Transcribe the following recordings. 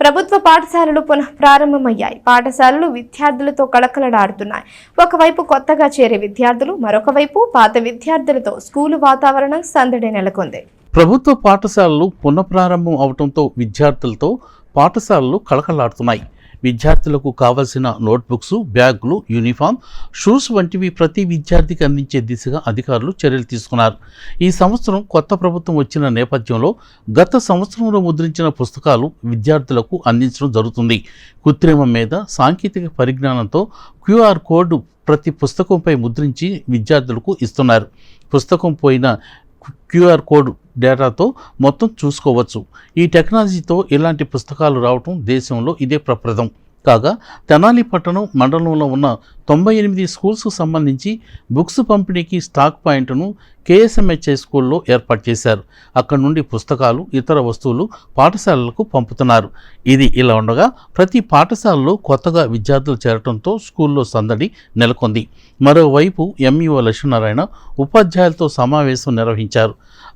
ప్రభుత్వ పాఠశాలలు పునః ప్రారంభమయ్యాయి. పాఠశాలలు విద్యార్థులతో కళకళలాడుతున్నాయి. ఒకవైపు కొత్తగా చేరే విద్యార్థులు, మరొక వైపు పాత విద్యార్థులతో స్కూలు వాతావరణం సందడి నెలకొంది. ప్రభుత్వ పాఠశాలలు పునఃప్రారంభం అవడంతో విద్యార్థులతో పాఠశాలలు కళకళలాడుతున్నాయి. విద్యార్థులకు కావలసిన నోట్బుక్స్, బ్యాగులు, యూనిఫామ్, షూస్ వంటివి ప్రతి విద్యార్థికి అందించే దిశగా అధికారులు చర్యలు తీసుకున్నారు. ఈ సంవత్సరం కొత్త ప్రభుత్వం వచ్చిన నేపథ్యంలో గత సంవత్సరంలో ముద్రించిన పుస్తకాలు విద్యార్థులకు అందించడం జరుగుతుంది. కృత్రిమ మీద సాంకేతిక పరిజ్ఞానంతో QR కోడ్ ప్రతి పుస్తకంపై ముద్రించి విద్యార్థులకు ఇస్తున్నారు. పుస్తకం పోయిన QR కోడ్ డేటాతో మొత్తం చూసుకోవచ్చు. ఈ టెక్నాలజీతో ఇలాంటి పుస్తకాలు రావటం దేశంలో ఇదే ప్రప్రథం. కాగా తెనాలి పట్టణం మండలంలో ఉన్న 98 స్కూల్స్కు సంబంధించి బుక్స్ పంపిణీకి స్టాక్ పాయింట్ను KSMHI స్కూల్లో ఏర్పాటు చేశారు. అక్కడ నుండి పుస్తకాలు, ఇతర వస్తువులు పాఠశాలలకు పంపుతున్నారు. ఇది ఇలా ఉండగా ప్రతి పాఠశాలలో కొత్తగా విద్యార్థులు చేరటంతో స్కూల్లో సందడి నెలకొంది. మరోవైపు MEO లక్ష్మీనారాయణ ఉపాధ్యాయులతో సమావేశం నిర్వహించారు.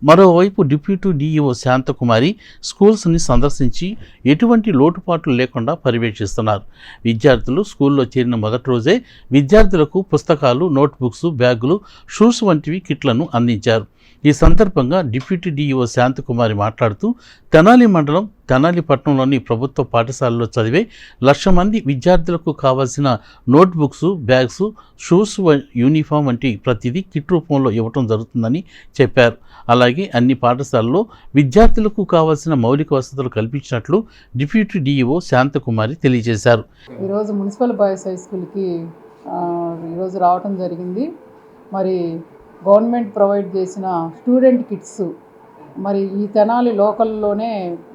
మరోవైపు డిప్యూటీ DEO శాంతకుమారి స్కూల్స్ని సందర్శించి ఎటువంటి లోటుపాట్లు లేకుండా పర్యవేక్షిస్తున్నారు. విద్యార్థులు స్కూల్లో చేరిన మొదటి రోజే విద్యార్థులకు పుస్తకాలు, నోట్బుక్స్, బ్యాగులు, షూస్ వంటివి కిట్లను అందించారు. ఈ సందర్భంగా డిప్యూటీ DEO శాంతకుమారి మాట్లాడుతూ తెనాలి మండలం, తెనాలి పట్టణంలోని ప్రభుత్వ పాఠశాలలో చదివే 1,00,000 మంది విద్యార్థులకు కావాల్సిన నోట్బుక్స్, బ్యాగ్స్, షూస్, యూనిఫామ్ వంటి ప్రతిదీ కిట్ రూపంలో ఇవ్వటం జరుగుతుందని చెప్పారు. అలాగే అన్ని పాఠశాలల్లో విద్యార్థులకు కావాల్సిన మౌలిక వసతులు కల్పించినట్లు డిప్యూటీ DEO శాంతకుమారి తెలియజేశారు. ఈరోజు మున్సిపల్ బాయ్స్ హై స్కూల్కి ఈరోజు రావటం జరిగింది. మరి గవర్నమెంట్ ప్రొవైడ్ చేసిన స్టూడెంట్ కిట్స్, మరి ఈ తెనాలి లోకల్లోనే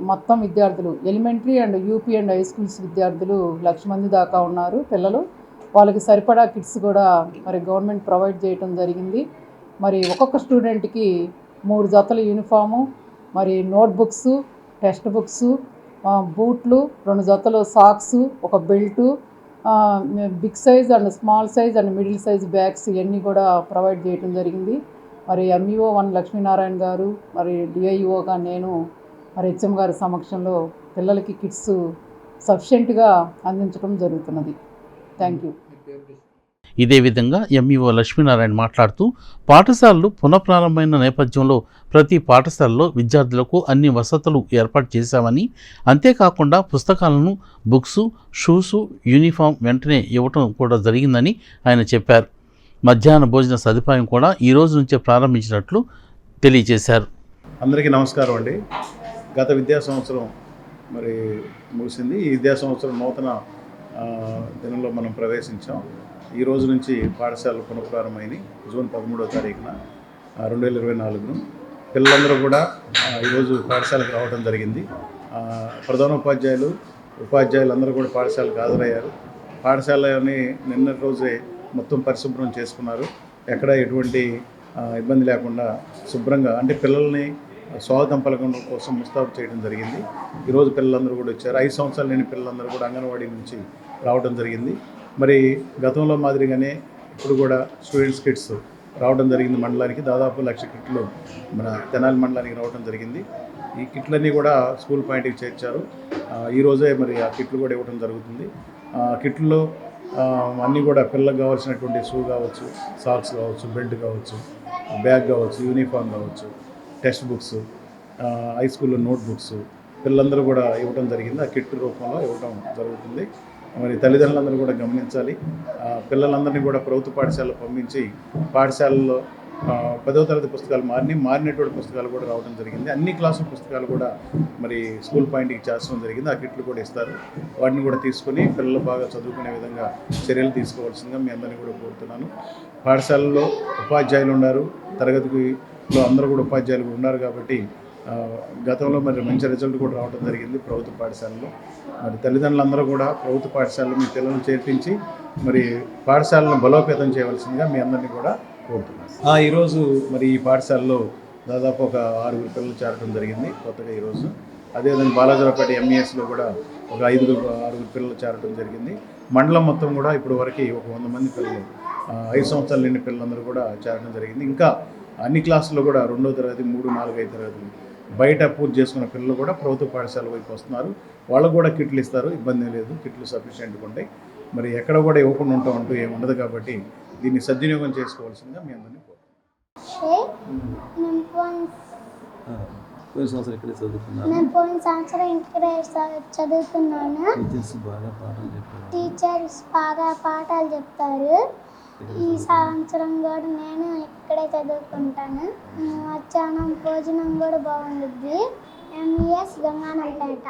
మొత్తం విద్యార్థులు elementary and UP and high schools విద్యార్థులు 1,00,000 మంది దాకా ఉన్నారు పిల్లలు. వాళ్ళకి సరిపడా కిట్స్ కూడా మరి గవర్నమెంట్ ప్రొవైడ్ చేయటం జరిగింది. మరి ఒక్కొక్క స్టూడెంట్కి 3 జతల యూనిఫాము, మరి నోట్బుక్స్, టెక్స్ట్ బుక్స్, బూట్లు, 2 జతలు సాక్స్, ఒక belt, big size and small size and middle size bags ఇవన్నీ కూడా ప్రొవైడ్ చేయడం జరిగింది. మరి MEO 1 లక్ష్మీనారాయణ గారు, మరి DIOగా నేను, మరి HM గారి సమక్షంలో పిల్లలకి కిట్స్ సఫిషియెంట్గా అందించడం జరుగుతున్నది. Thank you. ఇదే విధంగా MEO లక్ష్మీనారాయణ మాట్లాడుతూ పాఠశాలలు పునఃప్రారంభమైన నేపథ్యంలో ప్రతి పాఠశాలలో విద్యార్థులకు అన్ని వసతులు ఏర్పాటు చేశామని, అంతేకాకుండా పుస్తకాలను, బుక్స్, షూస్, యూనిఫామ్ వెంటనే ఇవ్వటం కూడా జరిగిందని ఆయన చెప్పారు. మధ్యాహ్న భోజన సదుపాయం కూడా ఈ రోజు నుంచే ప్రారంభించినట్లు తెలియజేశారు. అందరికీ నమస్కారం అండి. గత విద్యా సంవత్సరం మరి ముగిసింది. ఈ విద్యా సంవత్సరం నూతన దినంలో మనం ప్రవేశించాం. ఈ రోజు నుంచి పాఠశాలలు పునఃప్రారంభమైనవి. జూన్ 13వ తారీఖున 2024 పిల్లలందరూ కూడా ఈరోజు పాఠశాలకు రావడం జరిగింది. ప్రధానోపాధ్యాయులు, ఉపాధ్యాయులు అందరూ కూడా పాఠశాలకు హాజరయ్యారు. పాఠశాలని నిన్నటి రోజే మొత్తం పరిశుభ్రం చేసుకున్నారు. ఎక్కడ ఎటువంటి ఇబ్బంది లేకుండా శుభ్రంగా, అంటే పిల్లల్ని స్వాగతం పలకడం కోసం ముస్తాబు చేయడం జరిగింది. ఈరోజు పిల్లలందరూ కూడా వచ్చారు. 5 సంవత్సరాలు లేని పిల్లలందరూ కూడా అంగన్వాడీ నుంచి రావడం జరిగింది. మరి గతంలో మాదిరిగానే ఇప్పుడు కూడా స్టూడెంట్స్ కిట్స్ రావడం జరిగింది. మండలానికి దాదాపు 1,00,000 కిట్లు మన తెనాలి మండలానికి రావడం జరిగింది. ఈ కిట్లన్నీ కూడా స్కూల్ పాయింట్కి చేర్చారు. ఈరోజే మరి ఆ కిట్లు కూడా ఇవ్వడం జరుగుతుంది. కిట్లో అన్నీ కూడా పిల్లలకు కావాల్సినటువంటి షూ కావచ్చు, సాక్స్ కావచ్చు, బెల్ట్ కావచ్చు, బ్యాగ్ కావచ్చు, యూనిఫామ్ కావచ్చు, టెక్స్ట్ బుక్స్, హై స్కూల్లో నోట్బుక్స్ పిల్లలందరూ కూడా ఇవ్వడం జరిగింది. ఆ కిట్ రూపంలో ఇవ్వడం జరుగుతుంది. మరి తల్లిదండ్రులందరూ కూడా గమనించాలి. పిల్లలందరినీ కూడా ప్రభుత్వ పాఠశాలలో పంపించి పాఠశాలలో 10వ తరగతి పుస్తకాలు మారినటువంటి పుస్తకాలు కూడా రావడం జరిగింది. అన్ని క్లాసుల పుస్తకాలు కూడా మరి స్కూల్ పాయింట్కి చేర్చడం జరిగింది. ఆ కిట్లు కూడా ఇస్తారు. వాటిని కూడా తీసుకొని పిల్లలు బాగా చదువుకునే విధంగా చర్యలు తీసుకోవాల్సిందిగా మీ అందరినీ కూడా కోరుతున్నాను. పాఠశాలలో ఉపాధ్యాయులు ఉన్నారు, తరగతిలో అందరూ కూడా ఉపాధ్యాయులు కూడా ఉన్నారు. కాబట్టి గతంలో మరి మంచి రిజల్ట్ కూడా రావడం జరిగింది ప్రభుత్వ పాఠశాలలో. మరి తల్లిదండ్రులందరూ కూడా ప్రభుత్వ పాఠశాలలో మీ పిల్లలను చేర్పించి మరి పాఠశాలను బలోపేతం చేయవలసిందిగా మీ అందరినీ కూడా కోరుతున్నాను. ఈరోజు మరి ఈ పాఠశాలలో దాదాపు ఒక 6 పిల్లలు చేరడం జరిగింది కొత్తగా ఈరోజు. అదేవిధంగా బాలాజీరావుపేట MESలో కూడా ఒక 5-6 పిల్లలు చేరడం జరిగింది. మండలం మొత్తం కూడా ఇప్పుడు వరకు ఒక 100 మంది పిల్లలు, 5 సంవత్సరాలు లేని పిల్లలందరూ కూడా చేరడం జరిగింది. ఇంకా అన్ని క్లాసుల్లో కూడా 2వ తరగతి, 3, 4, 5 తరగతులు బయట పూర్తి చేసుకున్న పిల్లలు కూడా ప్రభుత్వ పాఠశాల వైపు వస్తున్నారు. వాళ్ళకు కూడా కిట్లు ఇస్తారు, ఇబ్బంది లేదు, కిట్లు సఫిషియెంట్గా ఉంటాయి. మరి ఎక్కడ కూడా ఇవ్వకుండా ఉంటాం అంటూ ఏమి ఉండదు కాబట్టి దీన్ని సద్వినియోగం చేసుకోవాల్సిందిగా మీ అందరినీ నేను పోయిన సంవత్సరం ఇక్కడే చదువుతున్నాను. టీచర్స్ బాగా పాఠాలు చెప్తారు. ఈ సంవత్సరం కూడా నేను ఇక్కడే చదువుకుంటాను. మధ్యాహ్నం భోజనం కూడా బాగుంటుంది. ఎంఈఎస్ గంగానంపేట.